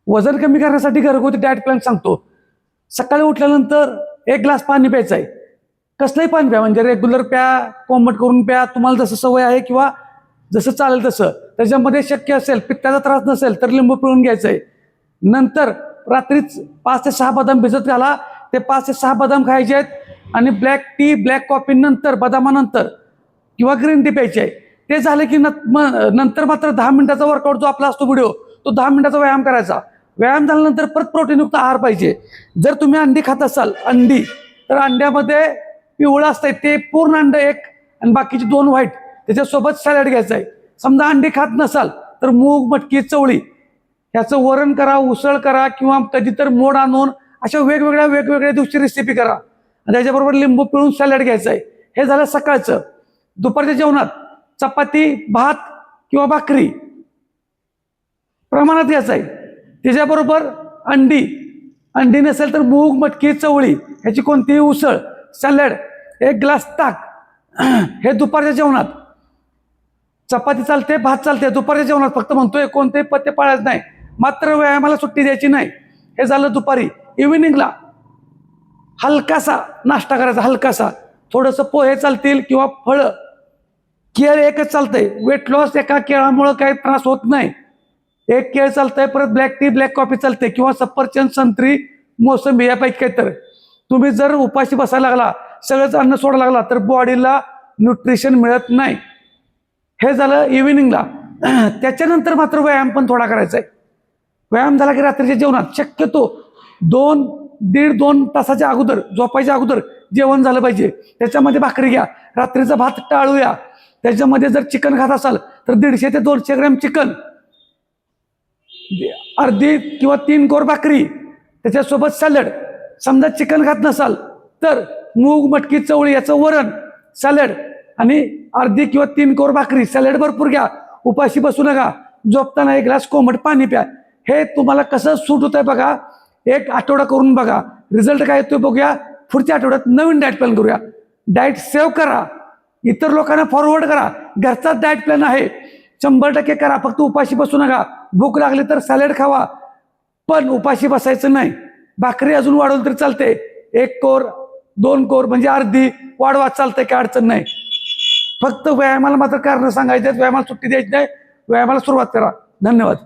वजन कमी करण्यासाठी घरगुती डाएट प्लॅन सांगतो. सकाळी उठल्यानंतर 1 ग्लास पाणी प्यायचं आहे. कसलंही पाणी प्या, म्हणजे रेग्युलर प्या, कोमट करून प्या, तुम्हाला जसं सवय आहे किंवा जसं चालेल तसं. त्याच्यामध्ये शक्य असेल, पित्ताचा त्रास नसेल तर लिंबू पिळून घ्यायचं आहे. नंतर रात्रीच 5 ते 6 बदाम भिजत घाला. ते 5 ते 6 बदाम खायचे आहेत. आणि ब्लॅक टी, ब्लॅक कॉफी नंतर, बदामानंतर किंवा ग्रीन टी प्यायची आहे. ते झालं की नंतर मात्र 10 मिनिटाचा वर्कआउट जो आपला असतो व्हिडिओ, तो 10 मिनिटाचा व्यायाम करायचा. व्यायाम झाल्यानंतर परत प्रोटीनयुक्त आहार पाहिजे. जर तुम्ही अंडी खात असाल, अंडी, तर अंड्यामध्ये पिवळं असतंय ते पूर्ण अंड एक आणि बाकीची 2 व्हाईट, त्याच्यासोबत सॅलड घ्यायचं आहे. समजा अंडी खात नसाल तर मूग, मटकी, चवळी ह्याचं वरण करा, उसळ करा किंवा कधी तर मोड आणून अशा वेगवेगळ्या दिवशी रेसिपी करा. आणि त्याच्याबरोबर लिंबू पिळून सॅलड घ्यायचं आहे. हे झालं सकाळचं. दुपारच्या जेवणात चपाती, भात किंवा भाकरी प्रमाणात घ्यायचं आहे. त्याच्याबरोबर अंडी नसेल तर मूग, मटकी, चवळी ह्याची कोणतीही उसळ, सॅलड, 1 ग्लास ताक, हे दुपारच्या जेवणात. चपाती चालते, भात चालते, दुपारच्या जेवणात फक्त म्हणतोय, कोणतेही पथ्य पाळायचं नाही, मात्र व्यायामाला सुट्टी द्यायची नाही. हे झालं दुपारी. इव्हिनिंगला हलकासा नाश्ता करायचा, हलकासा. थोडंसं पोहे चालतील किंवा फळं, केळ एकच चालतंय. वेट लॉस एका केळामुळं काही त्रास होत नाही. 1 केळ चालतंय. परत ब्लॅक टी, ब्लॅक कॉफी चालते किंवा सफरचंद, संत्री, मोसंबी यापैकी काही. तर तुम्ही जर उपाशी बसायला लागला, सगळंच अन्न सोडायला लागला तर बॉडीला न्यूट्रिशन मिळत नाही. हे झालं इव्हिनिंगला. त्याच्यानंतर मात्र व्यायाम पण थोडा करायचा आहे. व्यायाम झाला की रात्रीच्या जेवणात शक्यतो 1.5-2 तासाच्या अगोदर, झोपायच्या अगोदर जेवण झालं पाहिजे. त्याच्यामध्ये भाकरी घ्या. रात्रीचा भात टाळूया. त्याच्यामध्ये जर चिकन खात असाल तर 150 ते 200 ग्रॅम चिकन, अर्धी किंवा 3 कोर भाकरी, त्याच्यासोबत सॅलड. समजा चिकन खात नसाल तर मूग, मटकी, चवळी याचं वरण, सॅलड आणि अर्धी किंवा 3 कोर भाकरी. सॅलड भरपूर घ्या. उपाशी बसू नका. झोपताना 1 ग्लास कोमट पाणी प्या. हे तुम्हाला कसं सूट होत आहे बघा. 1 आठवडा करून बघा, रिझल्ट काय येतोय बघूया. पुढच्या आठवड्यात नवीन डाएट प्लॅन करूया. डाएट सेव्ह करा, इतर लोकांना फॉरवर्ड करा. घरचाच डाएट प्लॅन आहे, 100% करा. फक्त उपाशी बसू नका. भूक लागली तर सॅलड खावा, पण उपाशी बसायचं नाही. भाकरी अजून वाढवली तरी चालते. 1 कोर, 2 कोर म्हणजे अर्धी वाढवा, चालतंय, काय अडचण नाही. फक्त व्यायामाला मात्र कारण सांगायचे, व्यायामाला सुट्टी द्यायची नाही. व्यायामाला सुरुवात करा. धन्यवाद.